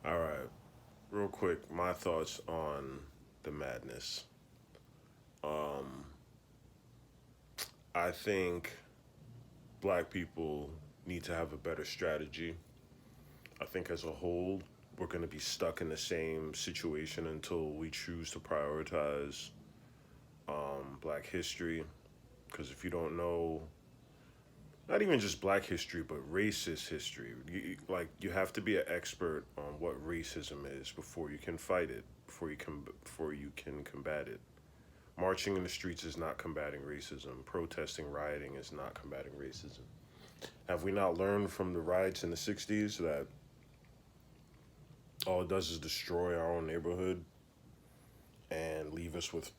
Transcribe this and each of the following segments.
All right, real quick, my thoughts on the madness. Um, I think black people need to have a better strategy. I think as a whole, we're going to be stuck in the same situation until we choose to prioritize black history. Because if you don't know, not even just black history, but racist history, you have to be an expert on what racism is before you can fight it, before you can combat it. Marching in the streets is not combating racism. Protesting, rioting is not combating racism. Have we not learned from the riots in the 60s that all it does is destroy our own neighborhood and leave us with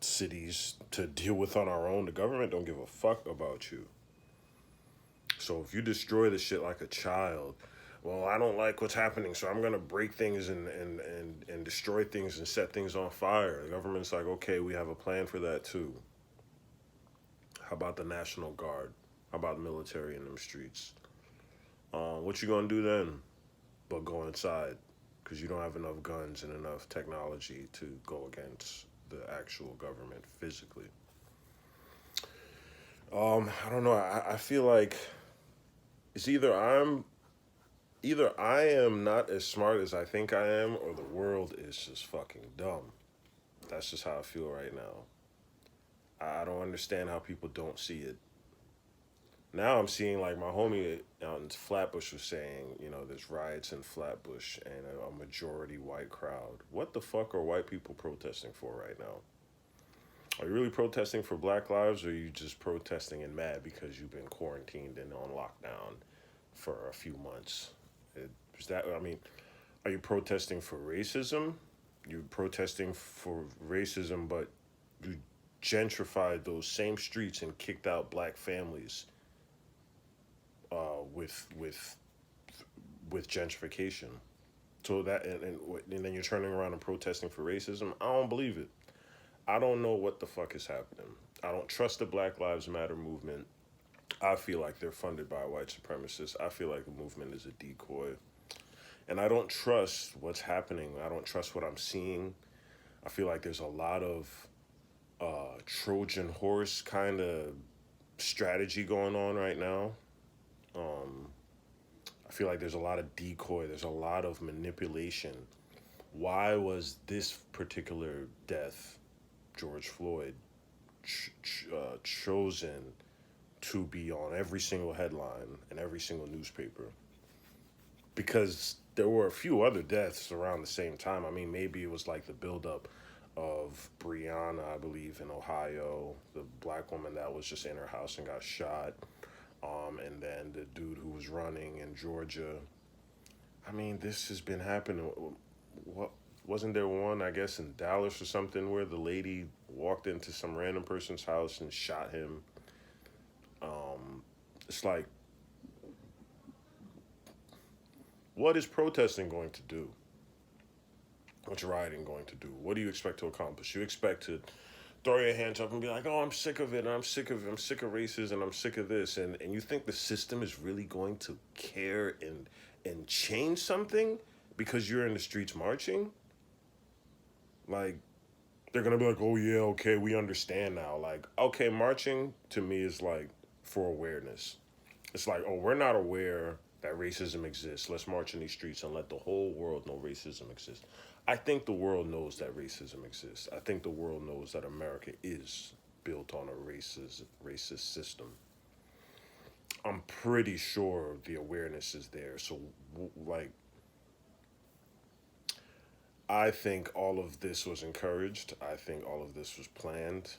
cities to deal with on our own? The government don't give a fuck about you. So if you destroy the shit like a child, well, I don't like what's happening, so I'm gonna break things and destroy things and set things on fire. The government's like, okay, we have a plan for that too. How about the National Guard? How about the military in them streets? What you gonna do then? But go inside, because you don't have enough guns and enough technology to go against the actual government physically. I don't know. I feel like it's either I am not as smart as I think I am, or the world is just fucking dumb. That's just how I feel right now. I don't understand how people don't see it. Now I'm seeing like my homie out in Flatbush was saying, there's riots in Flatbush and a majority white crowd. What the fuck are white people protesting for right now? Are you really protesting for Black lives, or are you just protesting and mad because you've been quarantined and on lockdown for a few months? Is that, I mean, are you protesting for racism? You're protesting for racism, but you gentrified those same streets and kicked out black families uh, with with with gentrification. So that and then you're turning around and protesting for racism. I don't believe it. I don't know what the fuck is happening. I don't trust the Black Lives Matter movement. I feel like they're funded by white supremacists. I feel like the movement is a decoy. And I don't trust what's happening. I don't trust what I'm seeing. I feel like there's a lot of Trojan horse kind of strategy going on right now. Um, I feel like there's a lot of decoy, there's a lot of manipulation. Why was this particular death, George Floyd, chosen to be on every single headline and every single newspaper? Because there were a few other deaths around the same time. I mean, maybe it was like the buildup of Brianna, I believe, in Ohio, the black woman that was just in her house and got shot. And then the dude who was running in Georgia. I mean, this has been happening. What wasn't there one, I guess, in Dallas or something, where the lady walked into some random person's house and shot him? It's like, what is protesting going to do? What's rioting going to do? What do you expect to accomplish? You expect to throw your hands up and be like, "Oh, I'm sick of it. I'm sick of racism. I'm sick of this." And you think the system is really going to care and change something because you're in the streets marching? Like, they're gonna be like, "Oh yeah, okay, we understand now." Like, okay, marching to me is like for awareness. It's like, oh, we're not aware that racism exists. Let's march in these streets and let the whole world know racism exists. I think the world knows that racism exists. I think the world knows that America is built on a racist system. I'm pretty sure the awareness is there. So, like, I think all of this was encouraged. I think all of this was planned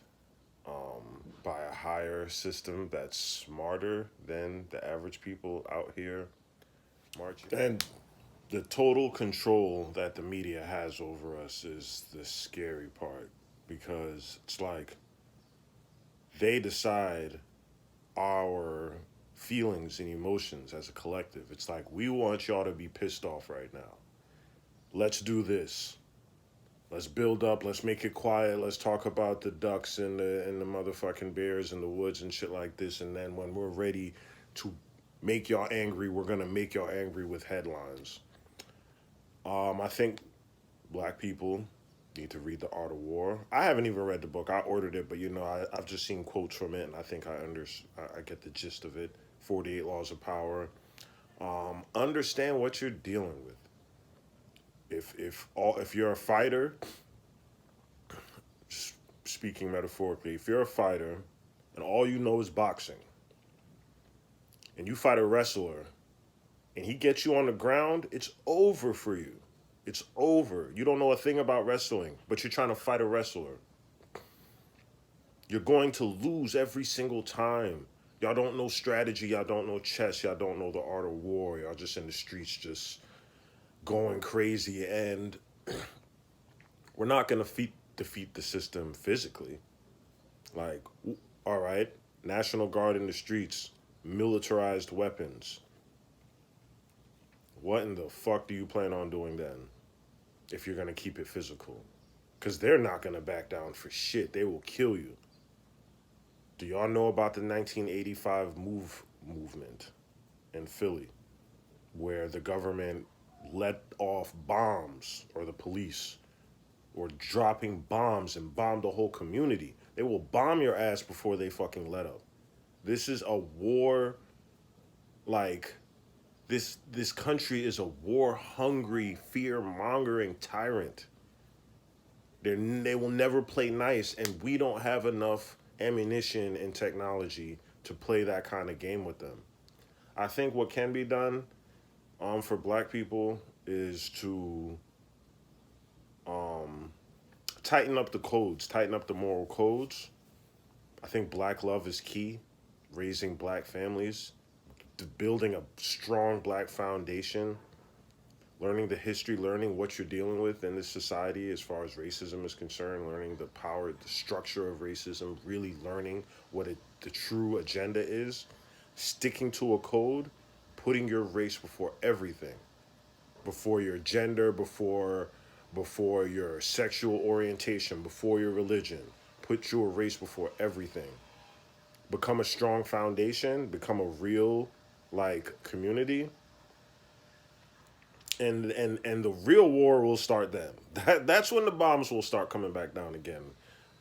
by a higher system that's smarter than the average people out here marching. And the total control that the media has over us is the scary part, because it's like they decide our feelings and emotions as a collective. It's like, we want y'all to be pissed off right now. Let's do this. Let's build up. Let's make it quiet. Let's talk about the ducks and the motherfucking bears in the woods and shit like this. And then when we're ready to make y'all angry, we're gonna make y'all angry with headlines. I think black people need to read The Art of War. I haven't even read the book. I ordered it, but I've just seen quotes from it, and I think I get the gist of it. 48 Laws of Power. Understand what you're dealing with. If you're a fighter, speaking metaphorically, if you're a fighter and all you know is boxing, and you fight a wrestler and he gets you on the ground, it's over for you. It's over. You don't know a thing about wrestling, but you're trying to fight a wrestler. You're going to lose every single time. Y'all don't know strategy. Y'all don't know chess. Y'all don't know the art of war. Y'all just in the streets just going crazy. And we're not going to defeat the system physically. Like, all right, National Guard in the streets, militarized weapons. What in the fuck do you plan on doing then if you're going to keep it physical? Because they're not going to back down for shit. They will kill you. Do y'all know about the 1985 movement in Philly where the government let off bombs, or the police, or dropping bombs and bombed the whole community? They will bomb your ass before they fucking let up. This is a war. Like, this country is a war-hungry, fear-mongering tyrant. They will never play nice, and we don't have enough ammunition and technology to play that kind of game with them. I think what can be done for black people is to tighten up the codes, tighten up the moral codes. I think black love is key, raising black families, building a strong black foundation, learning the history, learning what you're dealing with in this society as far as racism is concerned, learning the power, the structure of racism, really learning what the true agenda is, sticking to a code, putting your race before everything, before your gender, before your sexual orientation, before your religion. Put your race before everything. Become a strong foundation, become a real community, and the real war will start then. That's when the bombs will start coming back down again.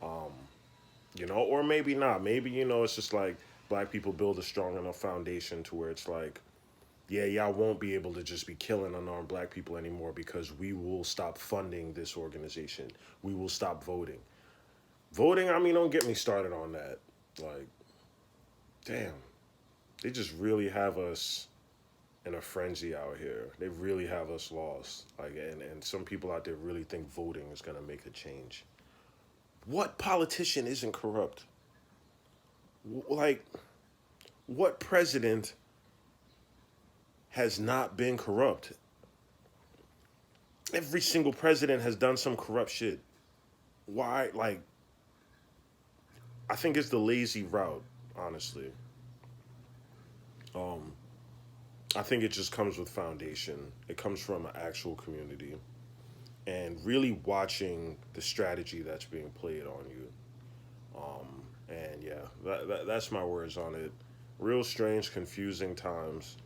Or maybe not. Maybe it's just like black people build a strong enough foundation to where it's like, yeah, y'all won't be able to just be killing unarmed black people anymore because we will stop funding this organization. We will stop voting. Voting, I mean, don't get me started on that. Like, damn, they just really have us in a frenzy out here. They really have us lost. And some people out there really think voting is gonna make a change. What politician isn't corrupt? Like, what president has not been corrupt? Every single president has done some corrupt shit. Why? I think it's the lazy route, honestly. I think it just comes with foundation. It comes from an actual community and really watching the strategy that's being played on you. And yeah, that's my words on it. Real strange, confusing times.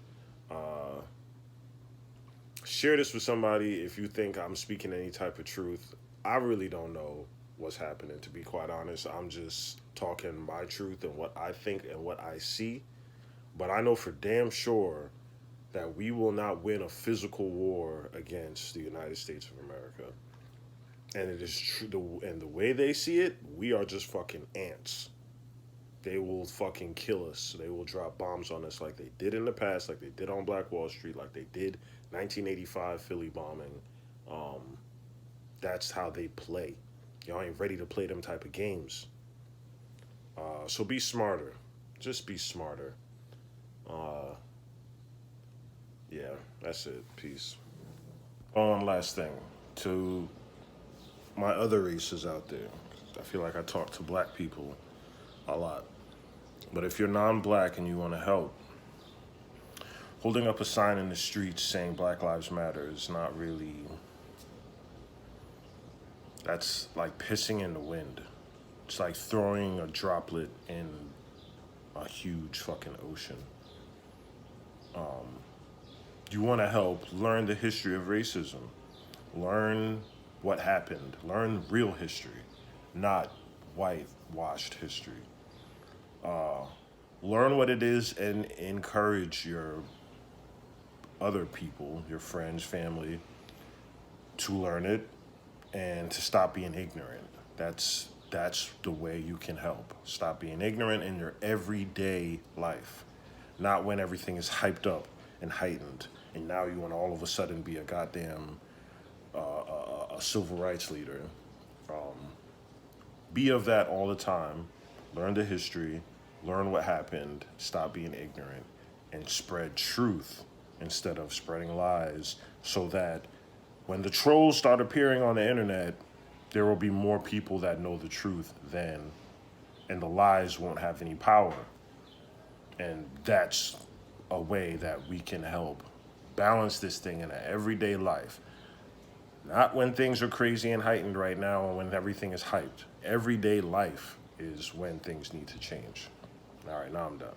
Share this with somebody if you think I'm speaking any type of truth. I really don't know what's happening, to be quite honest. I'm just talking my truth and what I think and what I see. But I know for damn sure that we will not win a physical war against the United States of America. And it is true, and the way they see it, we are just fucking ants. They will fucking kill us. They will drop bombs on us like they did in the past, like they did on Black Wall Street, like they did 1985 Philly bombing. That's how they play. Y'all ain't ready to play them type of games. So be smarter. Just be smarter. Yeah, that's it. Peace. One last thing to my other races out there. I feel like I talk to black people a lot. But if you're non-black and you want to help, holding up a sign in the streets saying Black Lives Matter is not really... That's like pissing in the wind. It's like throwing a droplet in a huge fucking ocean. You want to help, learn the history of racism. Learn what happened. Learn real history, not whitewashed history. Learn what it is and encourage your other people, your friends, family, to learn it and to stop being ignorant. That's the way you can help. Stop being ignorant in your everyday life, not when everything is hyped up and heightened, and now you want to all of a sudden be a goddamn a civil rights leader. Be of that all the time. Learn the history, learn what happened, stop being ignorant, and spread truth instead of spreading lies so that when the trolls start appearing on the internet, there will be more people that know the truth then, and the lies won't have any power. And that's a way that we can help balance this thing in an everyday life. Not when things are crazy and heightened right now and when everything is hyped. Everyday life is when things need to change. All right, now I'm done.